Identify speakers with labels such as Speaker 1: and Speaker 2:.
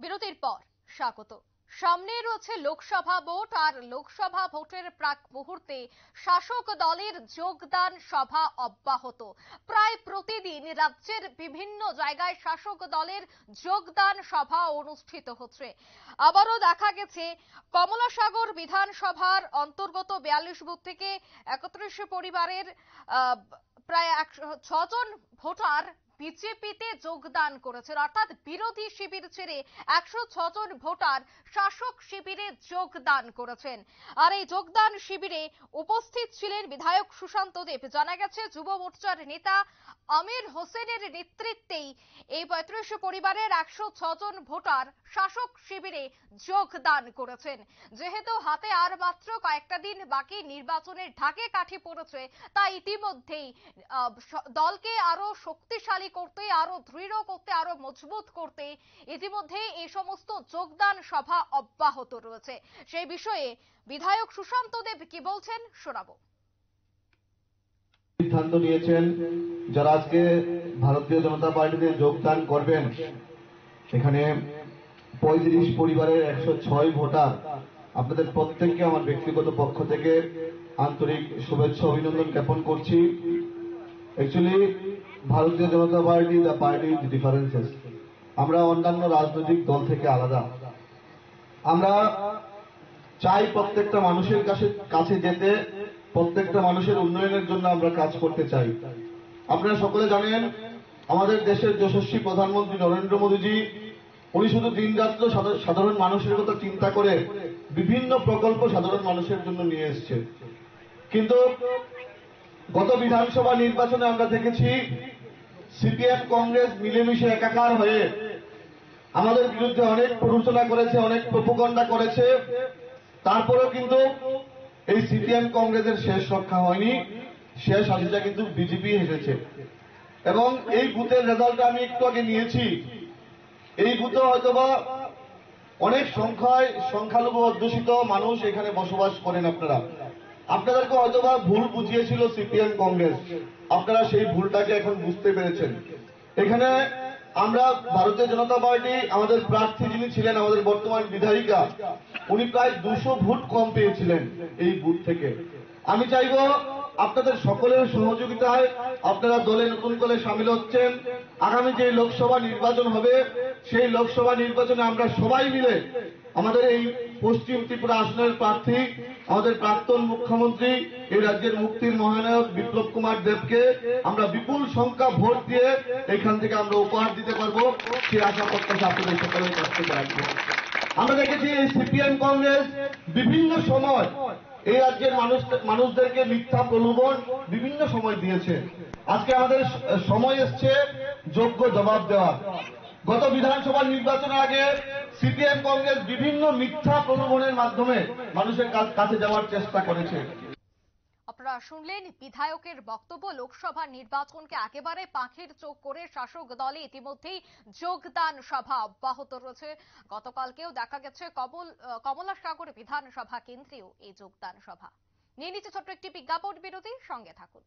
Speaker 1: বিরতির পর স্বাগত। সামনে রয়েছে লোকসভা ভোট, আর লোকসভা ভোটের প্রাক মুহূর্তে শাসক দলের যোগদান সভা অব্যাহত। প্রায় প্রতিদিন রাজ্যের বিভিন্ন জায়গায় শাসক দলের যোগদান সভা অনুষ্ঠিত হচ্ছে। আবারও দেখা গেছে কমলাসাগর বিধানসভার অন্তর্গত 42 বুথ থেকে 31 পরিবারের প্রায় 6 জন ভোটার বিজেপিতে যোগদান করেছেন, অর্থাৎ বিরোধী শিবির ছেড়ে 106 জন ভোটার শাসক শিবিরে যোগদান করেছেন। আর এই যোগদান শিবিরে উপস্থিত ছিলেন বিধায়ক সুশান্ত দেব। জানা গেছে যুব মোর্চার নেতা আমির হোসেনের নেতৃত্বেই এই 35 পরিবারের 106 জন ভোটার শাসক শিবিরে যোগদান করেছেন। যেহেতু হাতে আর মাত্র কয়েকটা দিন বাকি, নির্বাচনের ঢাকে কাঠি পড়েছে, তাই ইতিমধ্যেই দলকে আরো শক্তিশালী করতে, আরো দৃঢ় করতে, আরো মজবুত করতে ইতিমধ্যে এই সমস্ত যোগদান সভা অব্যাহত রয়েছে। সেই বিষয়ে বিধায়ক সুশান্ত দেব কি বলছেন শোনাবো।
Speaker 2: সিদ্ধান্ত নিয়েছেন যারা আজকে ভারতীয় জনতা পার্টিতে যোগদান করবেন, এখানে 35 পরিবারের 106 ভোটার, আপনাদের প্রত্যেককে আমার ব্যক্তিগত পক্ষ থেকে আন্তরিক শুভেচ্ছা অভিনন্দন জ্ঞাপন করছি। Actually Bharatiya Janata party the party with differences. আমরা অন্যান্য রাজনৈতিক দল থেকে আলাদা। আমরা চাই প্রত্যেকটা মানুষের কাছে যেতে, প্রত্যেকটা মানুষের উন্নয়নের জন্য আমরা কাজ করতে চাই। আপনারা সকলে জানেন আমাদের দেশের যশস্বী প্রধানমন্ত্রী নরেন্দ্র মোদীজি, উনি শুধু দিনরাত্র সাধারণ মানুষের কথা চিন্তা করে বিভিন্ন প্রকল্প সাধারণ মানুষের জন্য নিয়ে এসেছে। কিন্তু গত বিধানসভা নির্বাচনে আমরা দেখেছি সিপিএম কংগ্রেস মিলেমিশে একাকার হয়ে আমাদের বিরুদ্ধে অনেক প্ররোচনা করেছে, অনেক প্রোপাগান্ডা করেছে। তারপরেও কিন্তু এই সিপিএম কংগ্রেসের শেষ রক্ষা হয়নি, শেষ হাসিটা কিন্তু বিজেপি এসেছে। এবং এই বুথের রেজাল্ট আমি একটু আগে নিয়েছি। এই বুথে হয়তোবা অনেক সংখ্যালঘু অধ্যুষিত মানুষ এখানে বসবাস করেন। আপনাদেরকে হয়তোবা ভুল বুঝিয়েছিল সিপিএম কংগ্রেস, আপনারা সেই ভুলটাকে এখন বুঝতে পেরেছেন। এখানে আমরা ভারতীয় জনতা পার্টি, আমাদের প্রার্থী যিনি ছিলেন, আমাদের বর্তমান বিধায়িকা, উনি প্রায় 200 ভোট কম পেয়েছিলেন এই বুথ থেকে। আমি চাইব আপনাদের সকলের সহযোগিতায় আপনারা দলে নতুন করে সামিল হচ্ছেন। আগামী যে লোকসভা নির্বাচন হবে, সেই লোকসভা নির্বাচনে আমরা সবাই মিলে আমাদের এই পশ্চিম ত্রিপুরা আসনের প্রার্থী, আমাদের প্রাক্তন মুখ্যমন্ত্রী, এই রাজ্যের মুক্তির মহানায়ক বিপ্লব কুমার দেবকে আমরা বিপুল সংখ্যা ভোট দিয়ে এখান থেকে আমরা উপহার দিতে পারবো, সেই আশা প্রত্যাশা আপনাদের সকলের কাছ থেকে রাখবো। আমরা দেখেছি এই সিপিএম কংগ্রেস বিভিন্ন সময় এই রাজ্যের মানুষদেরকে মিথ্যা প্রলোভন বিভিন্ন সময় দিয়েছে। আজকে আমাদের সময় এসছে যোগ্য জবাব দেওয়া। গত বিধানসভা নির্বাচনের আগে সিপিএম কংগ্রেস বিভিন্ন মিথ্যা প্রলোভনের মাধ্যমে মানুষের কাছে যাওয়ার চেষ্টা করেছে।
Speaker 1: আপনারা শুনলেন বিধায়কের বক্তব্য। লোকসভা নির্বাচনকে একেবারে পাখির চোখ করে শাসক দলে ইতিমধ্যেই যোগদান সভা অব্যাহত রয়েছে। গতকালকেও দেখা গেছে কমলাসাগর বিধানসভা কেন্দ্রেও এই যোগদান সভা। নিয়ে নিচ্ছে ছোট্ট একটি বিজ্ঞাপন বিরতি, সঙ্গে থাকুন।